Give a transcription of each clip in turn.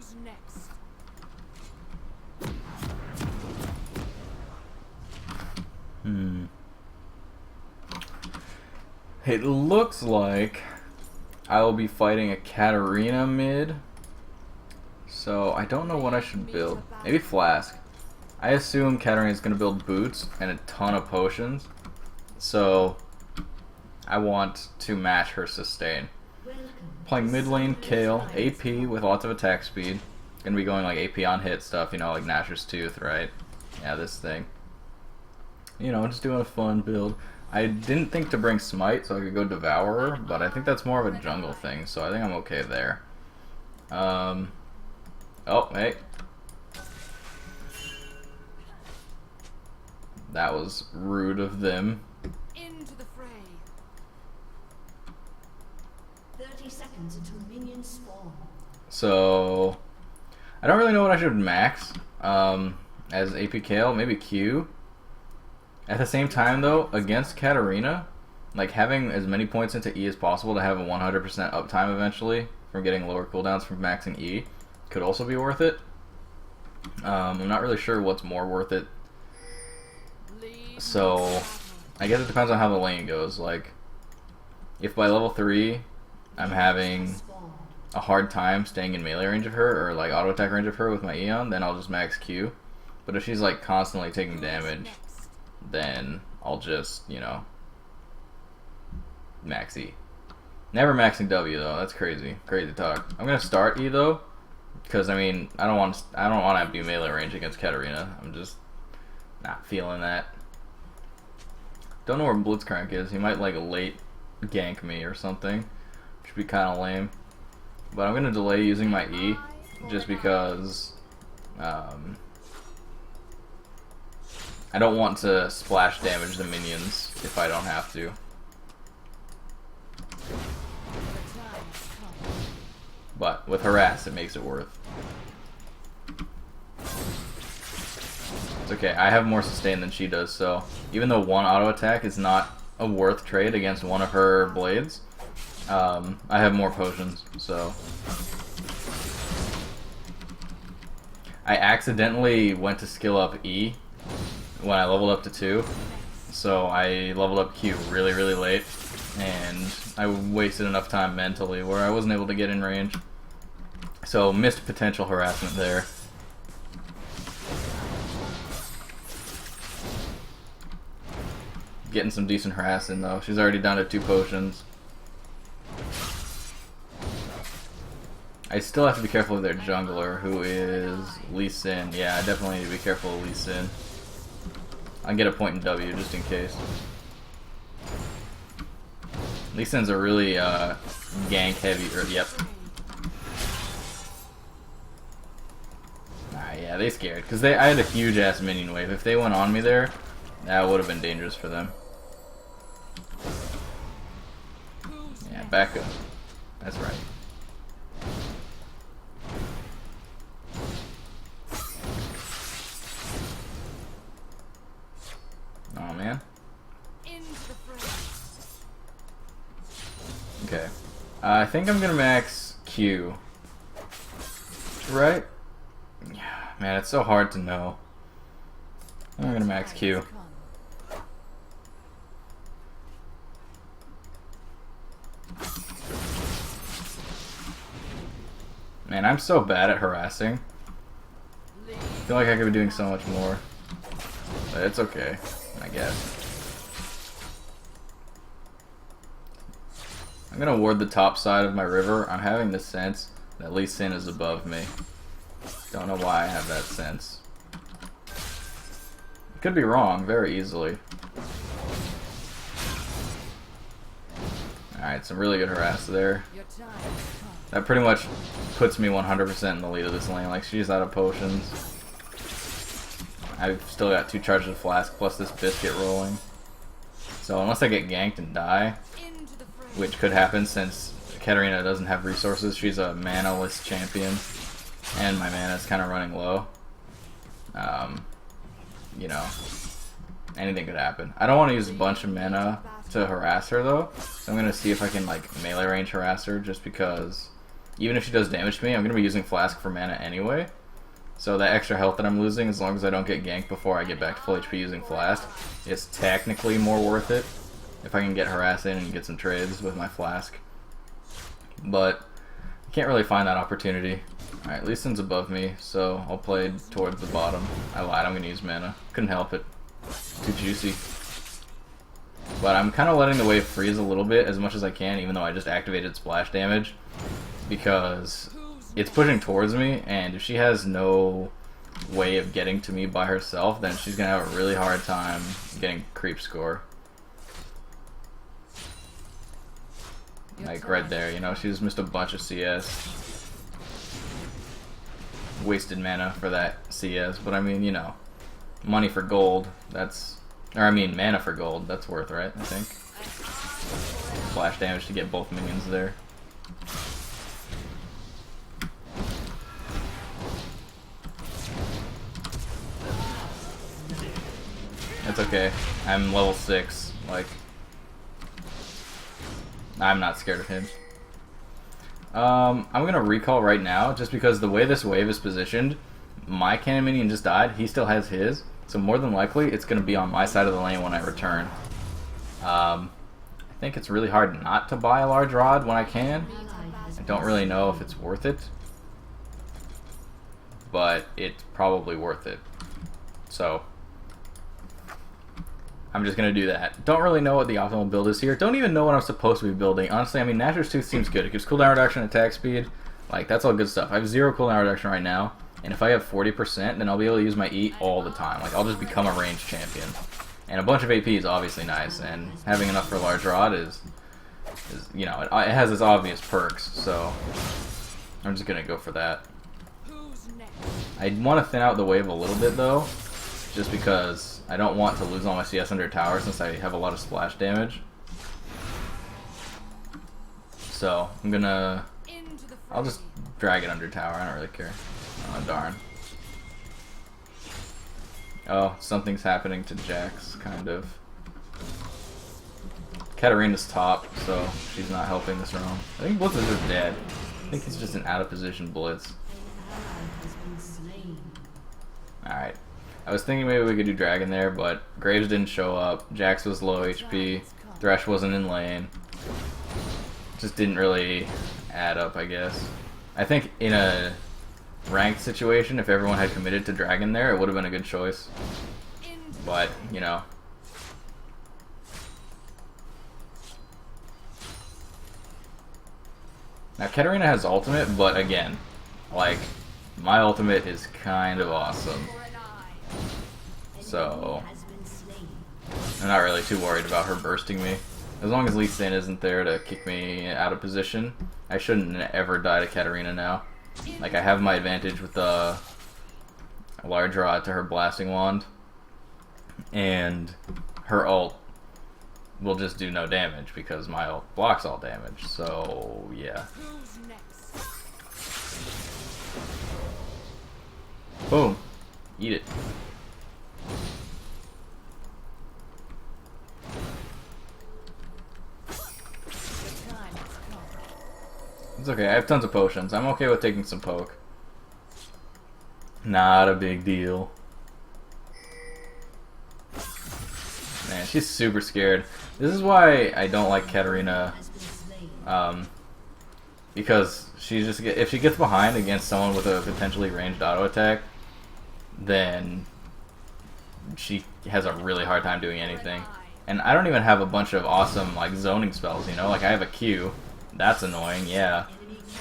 Who's next? It looks like I will be fighting a Katarina mid. So I don't know what I should build. Maybe Flask. I assume Katarina's going to build boots and a ton of potions. So I want to match her sustain. Playing mid lane, Kayle, AP with lots of attack speed. Gonna be going like AP on hit stuff, you know, like Gnasher's Tooth, right? Yeah, this thing. You know, just doing a fun build. I didn't think to bring Smite so I could go Devourer, but I think that's more of a jungle thing, so I think I'm okay there. Oh, hey. That was rude of them. Into the fray. 30 seconds until minions spawn. So I don't really know what I should max as AP Kayle, maybe Q. At the same time though, against Katarina, like having as many points into E as possible to have a 100% uptime eventually from getting lower cooldowns from maxing E could also be worth it. I'm not really sure what's more worth it. So I guess it depends on how the lane goes. Like if by level 3 I'm having a hard time staying in melee range of her or like auto attack range of her with my Eon, then I'll just max Q. But if she's like constantly taking damage, then I'll just, you know, max E. Never maxing W though. That's crazy. Crazy talk. I'm gonna start E though, because I mean I don't want to be melee range against Katarina. I'm just not feeling that. Don't know where Blitzcrank is. He might like late gank me or something, which would be kind of lame. But I'm gonna delay using my E just because I don't want to splash damage the minions if I don't have to. But with Harass, it makes it worth. It's okay, I have more sustain than she does, so even though one auto attack is not a worth trade against one of her blades, I have more potions, so. I accidentally went to skill up E when I leveled up to 2, so I leveled up Q really late, and I wasted enough time mentally where I wasn't able to get in range. So missed potential harassment there. Getting some decent harassing though. She's already down to 2 potions. I still have to be careful of their jungler, who is Lee Sin. Yeah, I definitely need to be careful of Lee Sin. I'll get a point in W just in case. Lee Sin's a really gank heavy, yep. Yeah, they scared, because I had a huge ass minion wave. If they went on me there, that would have been dangerous for them. Yeah, back up. That's right. Oh man. Okay. I think I'm gonna max Q. Right? Yeah, man, it's so hard to know. I'm gonna max Q. Man, I'm so bad at harassing. I feel like I could be doing so much more. But it's okay, I guess. I'm gonna ward the top side of my river. I'm having the sense that Lee Sin is above me. Don't know why I have that sense. Could be wrong, very easily. Alright, some really good harass there. That pretty much puts me 100% in the lead of this lane. Like, she's out of potions. I've still got 2 charges of Flask plus this Biscuit rolling. So unless I get ganked and die, which could happen since Katarina doesn't have resources, she's a mana-less champion, and my mana is kind of running low. You know, anything could happen. I don't want to use a bunch of mana to harass her though, so I'm gonna see if I can like melee range harass her, just because even if she does damage to me, I'm going to be using Flask for mana anyway. So that extra health that I'm losing, as long as I don't get ganked before I get back to full HP using Flask, it's technically more worth it if I can get Harass in and get some trades with my Flask. But I can't really find that opportunity. Alright, Lee Sin's above me, so I'll play towards the bottom. I lied, I'm going to use mana. Couldn't help it. Too juicy. But I'm kind of letting the wave freeze a little bit as much as I can, even though I just activated splash damage, because it's pushing towards me, and if she has no way of getting to me by herself, then she's going to have a really hard time getting creep score. Like right there, you know, she just missed a bunch of CS. Wasted mana for that CS, but I mean, you know, money for gold, that's... Or I mean, mana for gold, that's worth, right, I think. Splash damage to get both minions there. It's okay. I'm level 6. Like, I'm not scared of him. I'm gonna recall right now, just because the way this wave is positioned, my cannon minion just died. He still has his, so more than likely it's gonna be on my side of the lane when I return. I think it's really hard not to buy a large rod when I can. I don't really know if it's worth it, but it's probably worth it. So I'm just going to do that. Don't really know what the optimal build is here. Don't even know what I'm supposed to be building. Honestly, I mean, Gnasher's Tooth seems good. It gives cooldown reduction, attack speed. Like, that's all good stuff. I have 0 cooldown reduction right now, and if I have 40%, then I'll be able to use my E all the time. Like, I'll just become a ranged champion. And a bunch of AP is obviously nice, and having enough for a large rod is you know, it has its obvious perks, so I'm just going to go for that. I want to thin out the wave a little bit, though, just because I don't want to lose all my CS under tower since I have a lot of splash damage. So I'm gonna... I'll just drag it under tower, I don't really care. Oh, darn. Oh, something's happening to Jax, kind of. Katarina's top, so she's not helping this round. I think Blitz is just dead. I think he's just an out of position Blitz. Alright. I was thinking maybe we could do Dragon there, but Graves didn't show up. Jax was low HP. Thresh wasn't in lane. Just didn't really add up, I guess. I think in a ranked situation, if everyone had committed to Dragon there, it would have been a good choice. But, you know. Now, Katarina has ultimate, but again, like, my ultimate is kind of awesome. So, I'm not really too worried about her bursting me. As long as Lee Sin isn't there to kick me out of position, I shouldn't ever die to Katarina now. Like, I have my advantage with the large rod to her blasting wand, and her ult will just do no damage because my ult blocks all damage. So, yeah. Boom. Eat it. It's okay, I have tons of potions. I'm okay with taking some poke. Not a big deal. Man, she's super scared. This is why I don't like Katarina. Because she just if she gets behind against someone with a potentially ranged auto attack, then she has a really hard time doing anything. And I don't even have a bunch of awesome like zoning spells, you know? Like I have a Q. That's annoying, yeah.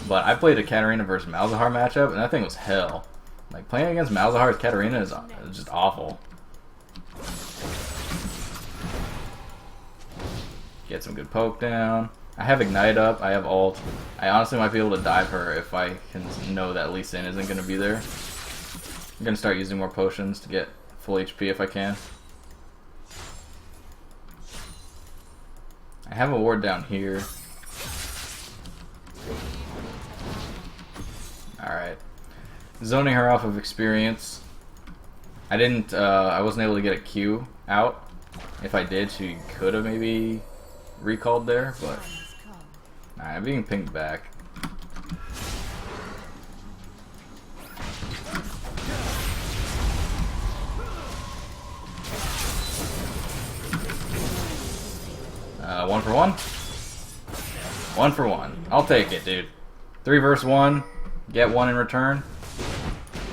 But I played a Katarina versus Malzahar matchup, and that thing was hell. Like, playing against Malzahar's Katarina is just awful. Get some good poke down. I have Ignite up, I have ult. I honestly might be able to dive her if I can know that Lee Sin isn't going to be there. I'm going to start using more potions to get full HP if I can. I have a ward down here. Alright. Zoning her off of experience. I wasn't able to get a Q out. If I did, she could have maybe recalled there, but... Alright, I'm being pinged back. 1 for 1? 1 for 1. I'll take it, dude. 3 versus 1. Get 1 in return.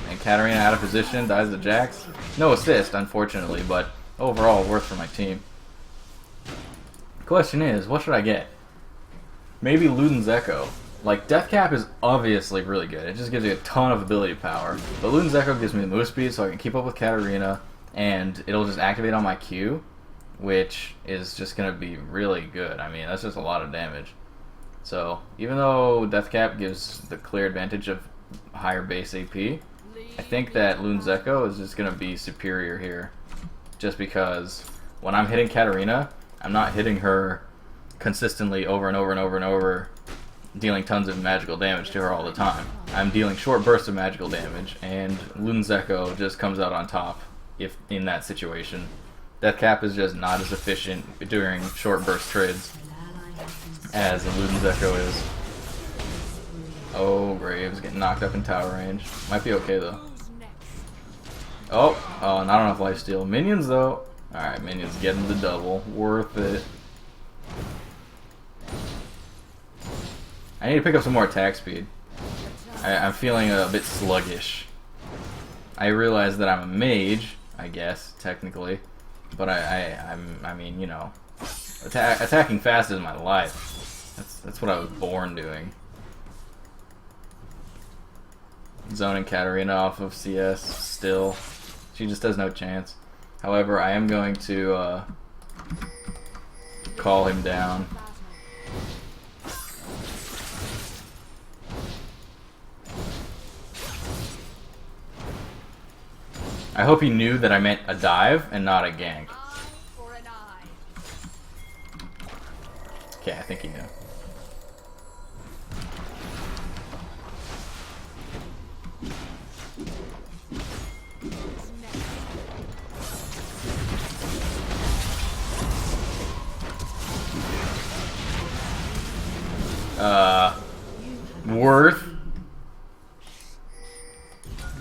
And Katarina out of position, dies to Jax. No assist, unfortunately, but overall worth for my team. Question is, what should I get? Maybe Luden's Echo. Like, Death Cap is obviously really good. It just gives you a ton of ability power. But Luden's Echo gives me the move speed so I can keep up with Katarina, and it'll just activate on my Q, which is just going to be really good. I mean, that's just a lot of damage. So, even though Death Cap gives the clear advantage of higher base AP, I think that Luden's Echo is just going to be superior here. Just because when I'm hitting Katarina, I'm not hitting her consistently over and over and over and over, dealing tons of magical damage to her all the time. I'm dealing short bursts of magical damage, and Luden's Echo just comes out on top if in that situation. Death Cap is just not as efficient during short burst trades as a Luden's Echo is. Oh, Graves getting knocked up in tower range. Might be okay though. Oh, not enough lifesteal. Minions though. Alright, minions getting the double. Worth it. I need to pick up some more attack speed. I'm feeling a bit sluggish. I realize that I'm a mage, I guess, technically. But I mean, you know, attacking fast is my life. That's what I was born doing. Zoning Katarina off of CS still. She just has no chance. However, I am going to call him down. I hope he knew that I meant a dive and not a gank. Okay, I think he knew. Worth.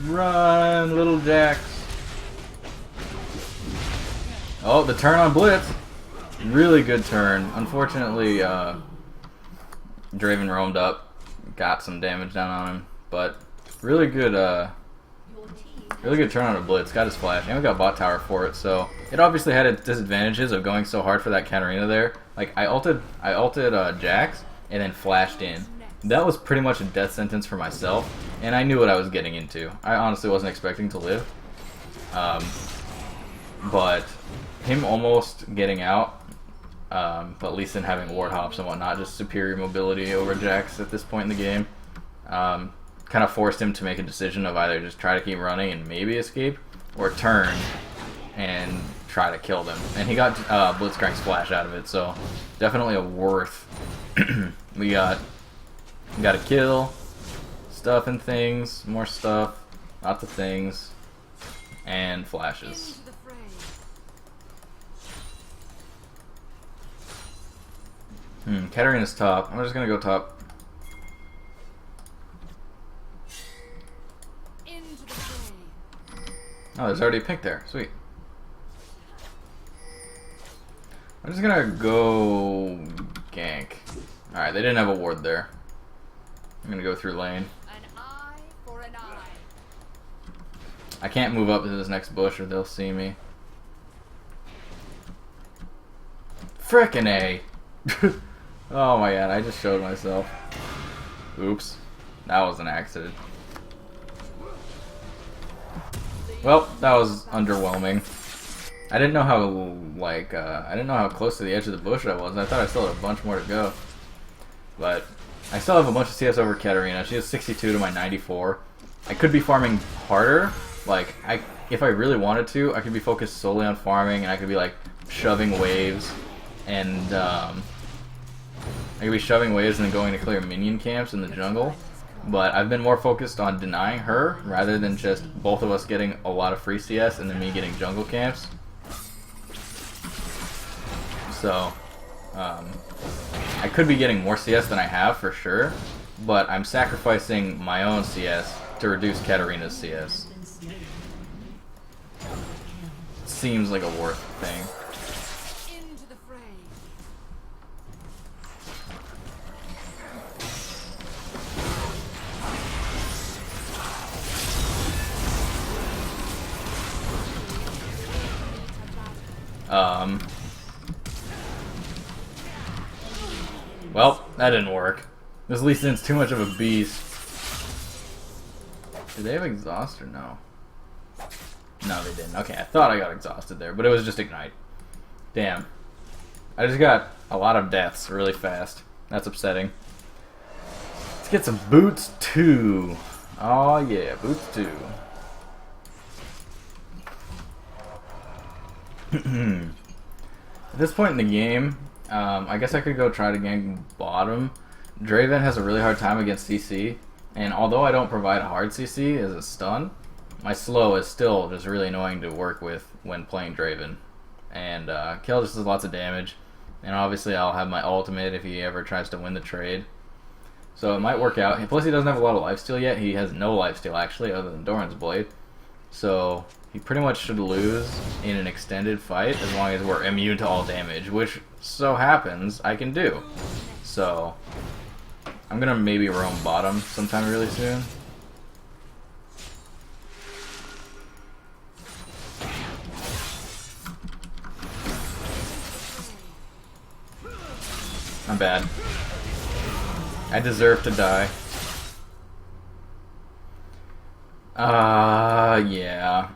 Run, little Jax. Oh, the turn on Blitz. Really good turn. Unfortunately, Draven roamed up, got some damage down on him, but really good turn on a Blitz. Got his flash, and we got bot tower for it. So it obviously had its disadvantages of going so hard for that Katarina there. Like I ulted Jax and then flashed in. That was pretty much a death sentence for myself, and I knew what I was getting into. I honestly wasn't expecting to live, but him almost getting out, but Lee Sin having ward hops and whatnot, just superior mobility over Jax at this point in the game, kind of forced him to make a decision of either just try to keep running and maybe escape, or turn and try to kill them. And he got Blitzcrank's flash out of it, so definitely a worth. We got a kill, stuff and things, more stuff, lots of things, and flashes. Katarina's top. I'm just gonna go top. Oh, there's already a pick there. Sweet. I'm just gonna go gank. Alright, they didn't have a ward there. I'm gonna go through lane. An eye for an eye. I can't move up to this next bush or they'll see me. Frickin' A! Oh my god, I just showed myself. Oops. That was an accident. Well, that was underwhelming. I didn't know how, like, I didn't know how close to the edge of the bush I was. I thought I still had a bunch more to go. But I still have a bunch of CS over Katarina. She has 62 to my 94. I could be farming harder. Like, if I really wanted to, I could be focused solely on farming, and I could be, like, shoving waves. And, I could be shoving waves and then going to clear minion camps in the jungle. But I've been more focused on denying her, rather than just both of us getting a lot of free CS and then me getting jungle camps. So, I could be getting more CS than I have for sure, but I'm sacrificing my own CS to reduce Katarina's CS. Seems like a worth thing. Into the fray. Well, that didn't work. This Lee Sin's too much of a beast. Did they have exhaust or no? No, they didn't. Okay, I thought I got exhausted there, but it was just ignite. Damn. I just got a lot of deaths really fast. That's upsetting. Let's get some boots 2. Oh yeah, boots 2. At this point in the game, I guess I could go try to gank bottom. Draven has a really hard time against CC, and although I don't provide a hard CC as a stun, my slow is still just really annoying to work with when playing Draven. And Kayle just does lots of damage, and obviously I'll have my ultimate if he ever tries to win the trade. So it might work out. Plus he doesn't have a lot of lifesteal yet. He has no lifesteal actually, other than Doran's Blade. So he pretty much should lose in an extended fight as long as we're immune to all damage, which so happens I can do. So I'm gonna maybe roam bottom sometime really soon. I'm bad. I deserve to die. Yeah.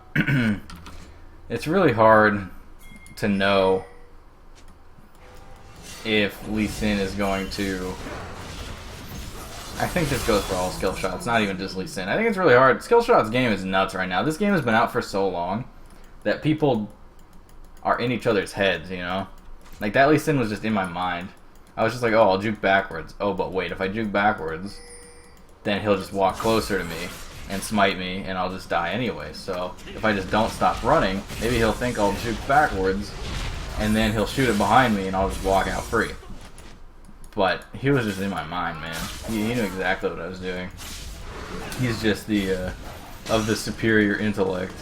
It's really hard to know if Lee Sin is going to... I think this goes for all skill shots, not even just Lee Sin. I think it's really hard. Skill shots game is nuts right now. This game has been out for so long that people are in each other's heads, you know? Like, that Lee Sin was just in my mind. I was just like, oh, I'll juke backwards. Oh, but wait, if I juke backwards, then he'll just walk closer to me and smite me, and I'll just die anyway. So if I just don't stop running, maybe he'll think I'll juke backwards, and then he'll shoot it behind me, and I'll just walk out free. But he was just in my mind, man. He knew exactly what I was doing. He's just the, of the superior intellect.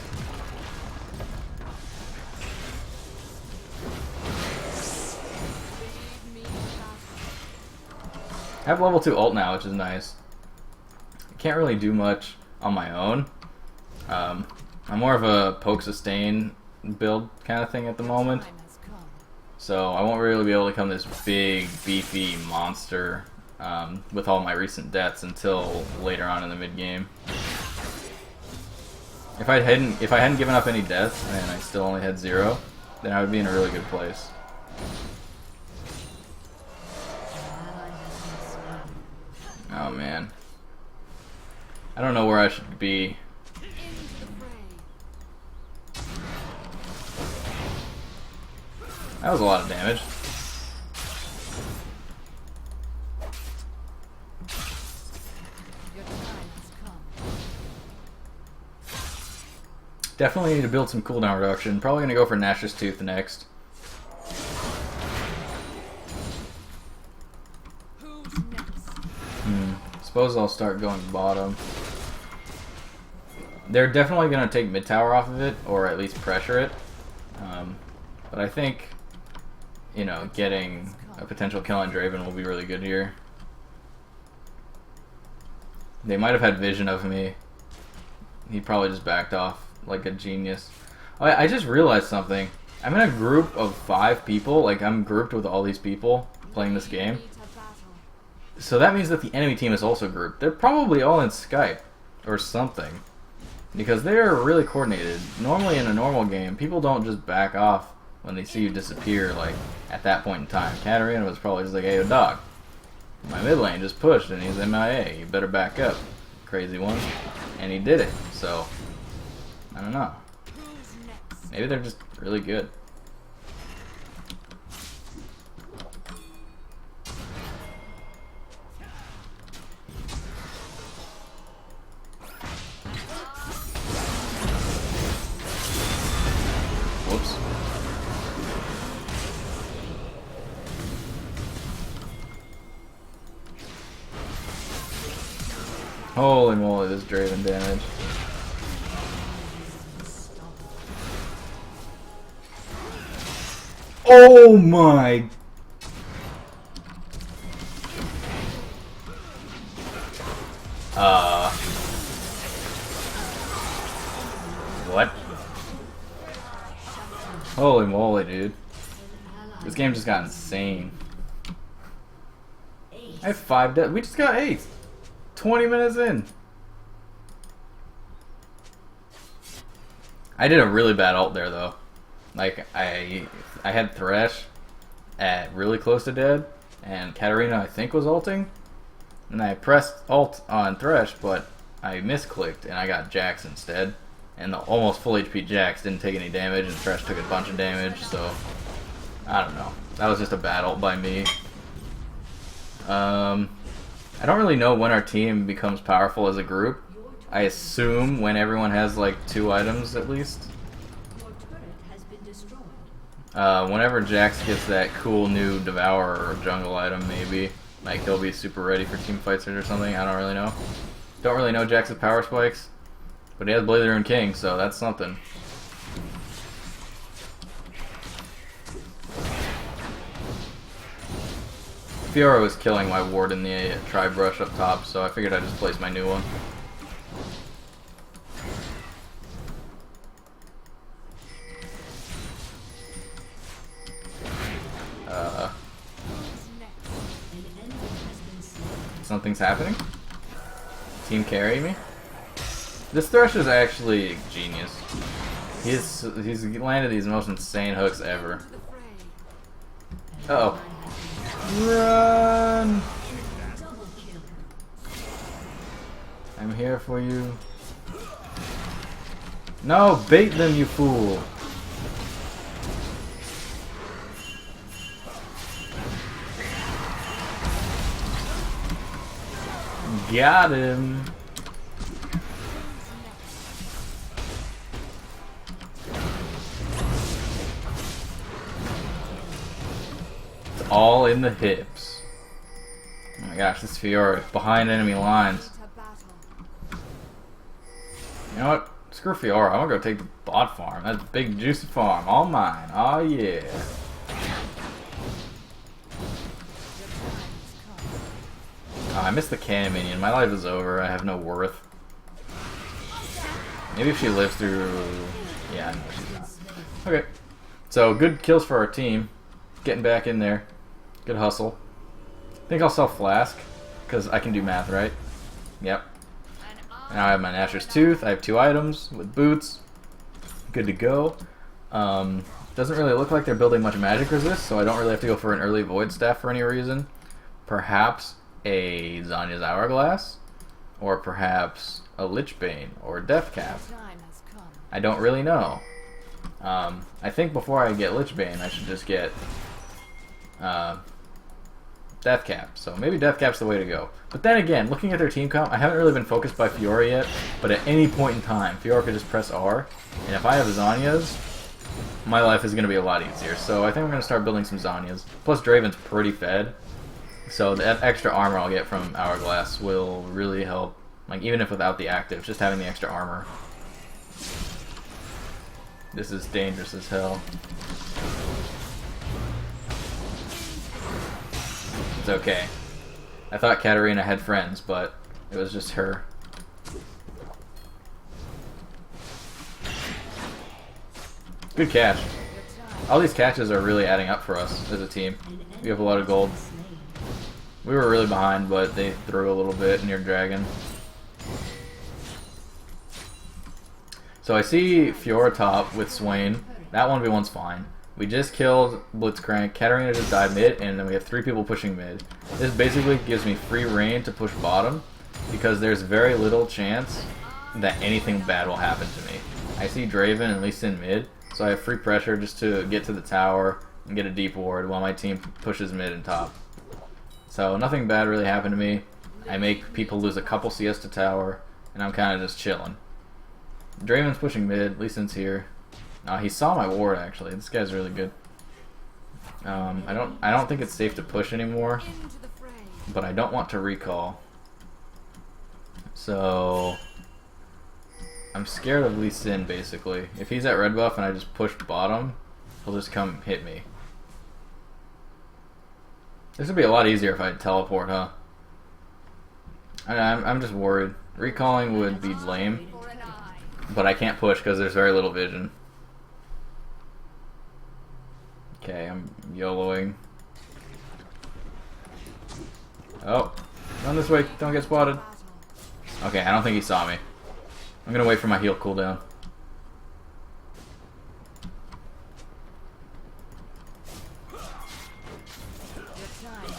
I have level 2 ult now, which is nice. I can't really do much on my own. I'm more of a poke sustain build kind of thing at the moment. So I won't really be able to become this big, beefy monster with all my recent deaths until later on in the mid game. If I hadn't given up any deaths and I still only had 0, then I would be in a really good place. Oh man. I don't know where I should be. That was a lot of damage. Definitely need to build some cooldown reduction. Probably gonna go for Nash's Tooth next. Suppose I'll start going bottom. They're definitely going to take mid tower off of it, or at least pressure it. But I think, you know, getting a potential kill on Draven will be really good here. They might have had vision of me. He probably just backed off like a genius. Oh, I just realized something. I'm in a group of 5 people. Like, I'm grouped with all these people playing this game. So that means that the enemy team is also grouped. They're probably all in Skype or something, because they are really coordinated. Normally in a normal game, people don't just back off when they see you disappear, like, at that point in time. Katarina was probably just like, hey, yo, dog, my mid lane just pushed and he's MIA. You better back up, crazy one. And he did it, so, I don't know. Maybe they're just really good. Whoops. Holy moly, this Draven damage. Oh my! What? Holy moly, dude. This game just got insane. I have 5 deaths. We just got 8. 20 minutes in. I did a really bad ult there, though. Like, I had Thresh at really close to dead, and Katarina, I think, was ulting. And I pressed ult on Thresh, but I misclicked, and I got Jax instead. And the almost full HP Jax didn't take any damage, and Thresh took a bunch of damage, so... I don't know. That was just a bad ult by me. I don't really know when our team becomes powerful as a group. I assume when everyone has like 2 items at least. Whenever Jax gets that cool new Devourer or Jungle item, maybe. Like he'll be super ready for team fights or something. I don't really know. Don't really know Jax's power spikes. But he has Blade of the Ruined King, so that's something. Fiora was killing my ward in the tri-brush up top, so I figured I'd just place my new one. Something's happening? Team carry me? This Thresh is actually genius. He's landed these most insane hooks ever. Uh oh. Run! I'm here for you. No, bait them, you fool! Got him! All in the hips. Oh my gosh, this Fiora is behind enemy lines. You know what? Screw Fiora. I'm gonna go take the bot farm. That's big juicy farm. All mine. Oh yeah. Oh, I missed the cannon minion. My life is over. I have no worth. Maybe if she lives through... Yeah, no, she's not. Okay. So, good kills for our team. Getting back in there. Good hustle. I think I'll sell Flask, because I can do math, right? Yep. Now I have my Nashor's Tooth. I have 2 items with boots. Good to go. Doesn't really look like they're building much magic resist, so I don't really have to go for an early Void Staff for any reason. Perhaps a Zanya's Hourglass, or perhaps a Lichbane or Death Cap. I don't really know. I think before I get Lichbane, I should just get Death Cap. So maybe Death Cap's the way to go. But then again, looking at their team comp, I haven't really been focused by Fiora yet, but at any point in time, Fiora could just press R, and if I have Zanya's, my life is going to be a lot easier. So I think I'm going to start building some Zanya's. Plus Draven's pretty fed, so that extra armor I'll get from Hourglass will really help. Like, even if without the active, just having the extra armor. This is dangerous as hell. It's okay. I thought Katarina had friends, but it was just her. Good catch. All these catches are really adding up for us as a team. We have a lot of gold. We were really behind, but they threw a little bit near Dragon. So I see Fiora top with Swain. That 1v1's fine. We just killed Blitzcrank. Katarina just died mid, and then we have 3 people pushing mid. This basically gives me free reign to push bottom, because there's very little chance that anything bad will happen to me. I see Draven and Lee Sin mid, so I have free pressure just to get to the tower and get a deep ward while my team pushes mid and top. So nothing bad really happened to me. I make people lose a couple CS to tower, and I'm kind of just chilling. Draven's pushing mid, Lee Sin's here. He saw my ward actually. This guy's really good. I don't think it's safe to push anymore, but I don't want to recall. So I'm scared of Lee Sin basically. If he's at red buff and I just push bottom, he'll just come hit me. This would be a lot easier if I teleport, huh? I'm just worried. Recalling would be lame, but I can't push because there's very little vision. Okay, I'm YOLOing. Oh, run this way, don't get spotted. Okay, I don't think he saw me. I'm gonna wait for my heal cooldown.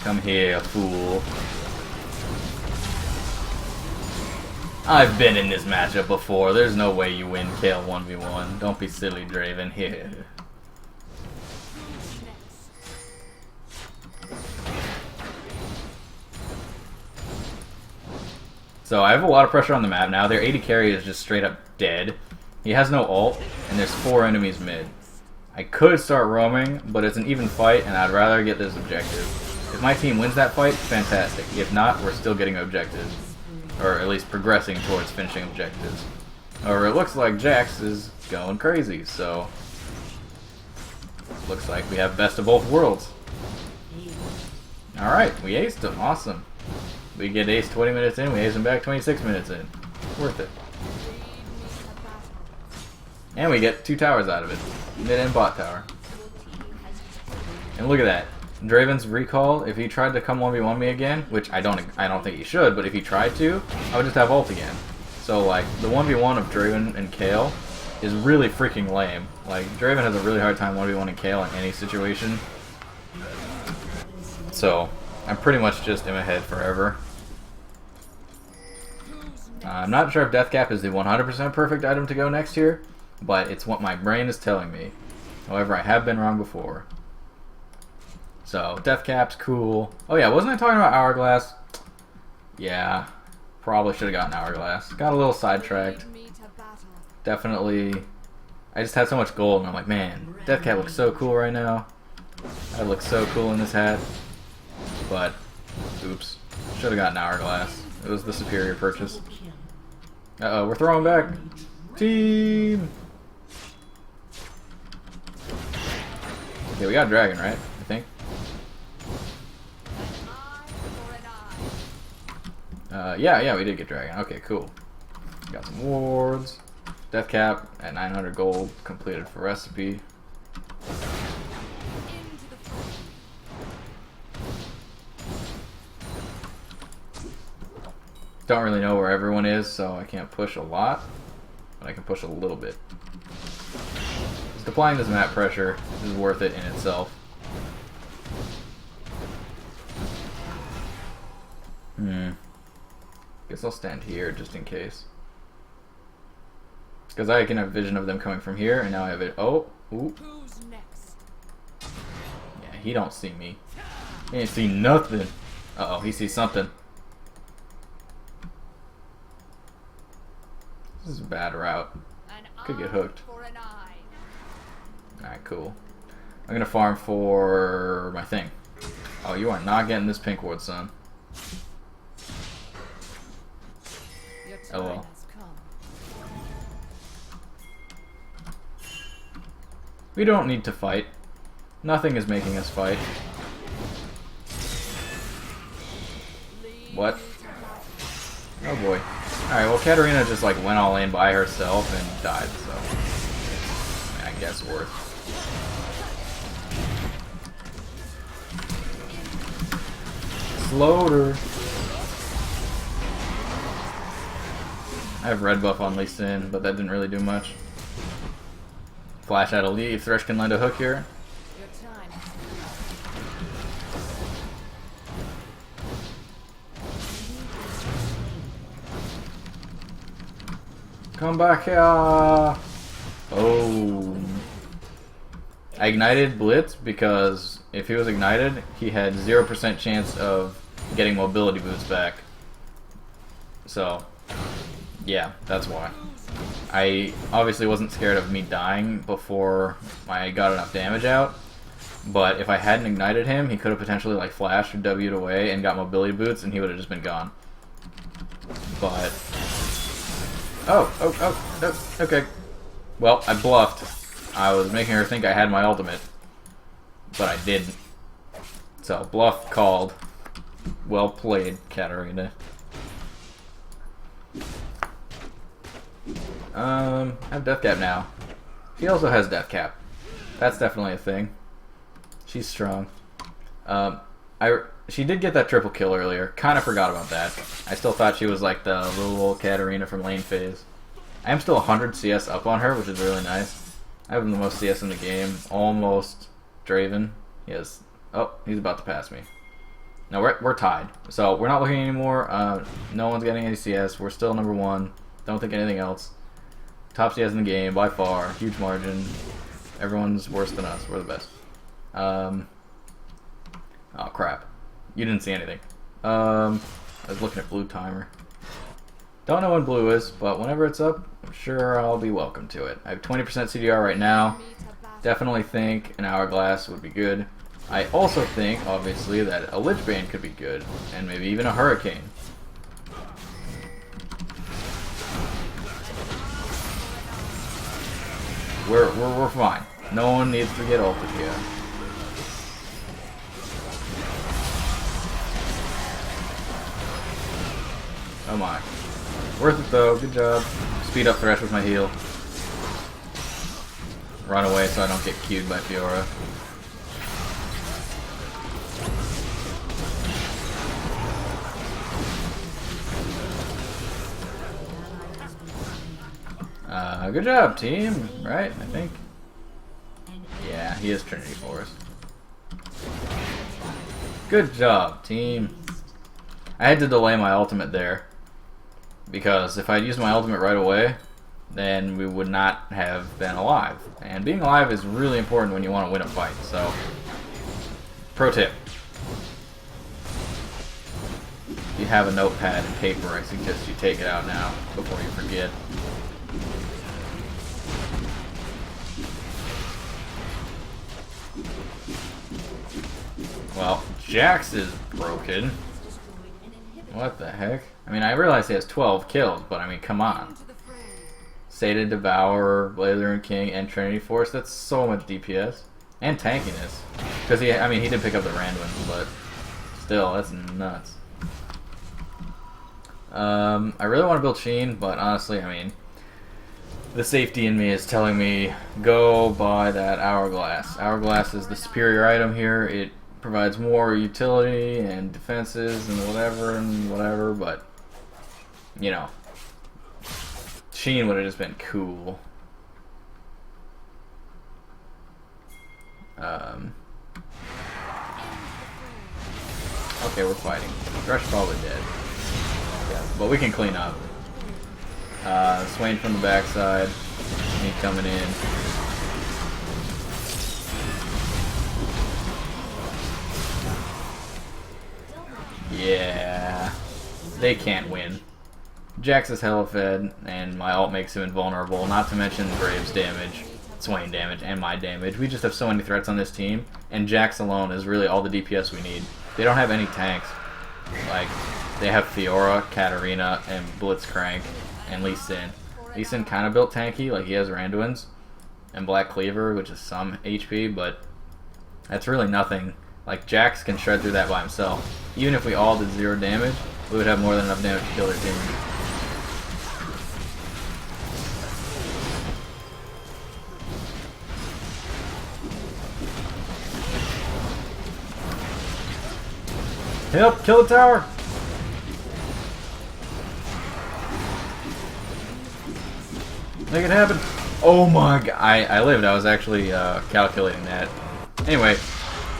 Come here, fool. I've been in this matchup before. There's no way you win Kayle 1v1. Don't be silly, Draven. Here. So I have a lot of pressure on the map now. Their AD carry is just straight up dead. He has no ult, and there's 4 enemies mid. I could start roaming, but it's an even fight, and I'd rather get this objective. If my team wins that fight, fantastic. If not, we're still getting objectives. Or at least progressing towards finishing objectives. Or it looks like Jax is going crazy, so... Looks like we have best of both worlds. Alright, we aced him. Awesome. We get ace 20 minutes in, we ace him back 26 minutes in. Worth it. And we get 2 towers out of it. Mid and bot tower. And look at that. Draven's recall, if he tried to come 1v1 me again, which I don't think he should, but if he tried to, I would just have ult again. So like, the 1v1 of Draven and Kayle is really freaking lame. Like, Draven has a really hard time 1v1ing Kayle in any situation. So, I'm pretty much just in my head forever. I'm not sure if Death Cap is the 100% perfect item to go next here, but it's what my brain is telling me. However, I have been wrong before. So, Death Cap's cool. Oh yeah, wasn't I talking about Hourglass? Yeah, probably should have gotten Hourglass. Got a little sidetracked. Definitely. I just had so much gold, and I'm like, man, Death Cap looks so cool right now. I look so cool in this hat. But, oops. Should have gotten Hourglass. It was the superior purchase. Uh-oh, we're throwing back. Team! Okay, we got Dragon, right? I think. Yeah, we did get Dragon. Okay, cool. Got some wards. Death Cap at 900 gold, completed for recipe. Don't really know where everyone is, so I can't push a lot, but I can push a little bit. Just applying this map pressure is worth it in itself. Guess I'll stand here just in case. Because I can have vision of them coming from here, and now I have it. Oh, ooh. Who's next? Yeah, he don't see me. He ain't see nothing. Uh-oh, he sees something. This is a bad route. Could get hooked. Alright, cool. I'm gonna farm for my thing. Oh, you are not getting this pink ward, son. LOL. We don't need to fight. Nothing is making us fight. What? Oh boy. Alright, well Katarina just like went all in by herself and died, so I mean, I guess worth. Slowed her. I have red buff on Lee Sin, but that didn't really do much. Flash out a leave. Thresh can land a hook here. Come back here! Oh. I ignited Blitz because if he was ignited, he had 0% chance of getting mobility boots back. So, yeah, that's why. I obviously wasn't scared of me dying before I got enough damage out, but if I hadn't ignited him, he could have potentially like flashed or W'd away and got mobility boots, and he would have just been gone. But oh, okay. Well, I bluffed. I was making her think I had my ultimate, but I didn't. So bluff called. Well played, Katarina. I have Death Cap now. He also has Death Cap. That's definitely a thing. She's strong. She did get that triple kill earlier. Kind of forgot about that. I still thought she was like the little old Katarina from lane phase. I am still 100 CS up on her, which is really nice. I have the most CS in the game. Almost Draven. Yes. Oh, he's about to pass me. No, we're tied. So we're not looking anymore. No one's getting any CS. We're still number 1. Don't think anything else. Top CS in the game by far. Huge margin. Everyone's worse than us. We're the best. Oh crap. You didn't see anything. I was looking at blue timer. Don't know when blue is, but whenever it's up, I'm sure I'll be welcome to it. I have 20% CDR right now. Definitely think an hourglass would be good. I also think, obviously, that a Lich Bane could be good, and maybe even a Hurricane. We're fine. No one needs to get ulted here. Oh my. Worth it though, good job. Speed up Thresh with my heal. Run away so I don't get queued by Fiora. Good job, team. Right, I think. Yeah, he is Trinity Force. Good job, team. I had to delay my ultimate there. Because if I'd used my ultimate right away, then we would not have been alive. And being alive is really important when you want to win a fight, so... Pro tip. If you have a notepad and paper, I suggest you take it out now, before you forget. Well, Jax is broken. What the heck? I mean, I realize he has 12 kills, but I mean, come on. Sated, Devourer, Blazer and King, and Trinity Force, that's so much DPS. And tankiness. Because he, I mean, he did pick up the Randuin, but still, that's nuts. I really want to build Sheen, but honestly, I mean, the safety in me is telling me, go buy that Hourglass. Hourglass is the superior item here. It provides more utility and defenses and whatever, but, you know, Sheen would have just been cool. Okay, we're fighting. Thresh probably dead. Yeah, but we can clean up. Swain from the backside. Me coming in. Yeah. They can't win. Jax is hella fed, and my ult makes him invulnerable, not to mention Graves damage, Swain damage, and my damage. We just have so many threats on this team, and Jax alone is really all the DPS we need. They don't have any tanks. Like, they have Fiora, Katarina, and Blitzcrank, and Lee Sin. Lee Sin kind of built tanky, like he has Randuins, and Black Cleaver, which is some HP, but that's really nothing. Like, Jax can shred through that by himself. Even if we all did 0 damage, we would have more than enough damage to kill their team. Help! Kill the tower! Make it happen! Oh my god! I lived. I was actually calculating that. Anyway,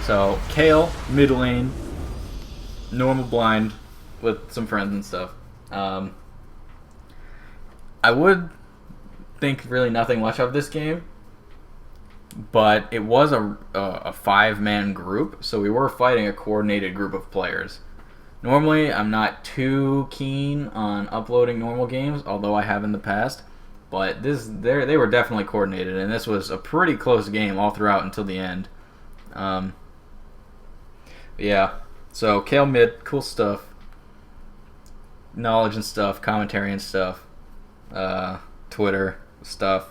so Kayle, mid lane, normal blind with some friends and stuff. I would think really nothing much of this game, but it was a 5-man group, so we were fighting a coordinated group of players. Normally, I'm not too keen on uploading normal games, although I have in the past. But they were definitely coordinated, and this was a pretty close game all throughout until the end. Yeah, so Kayle mid, cool stuff. Knowledge and stuff, commentary and stuff. Twitter stuff.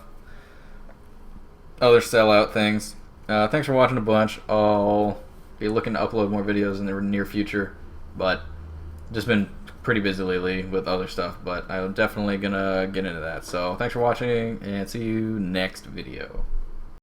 Other sellout things. Thanks for watching a bunch. I'll be looking to upload more videos in the near future, but just been pretty busy lately with other stuff, but I'm definitely gonna get into that. So thanks for watching, and see you next video.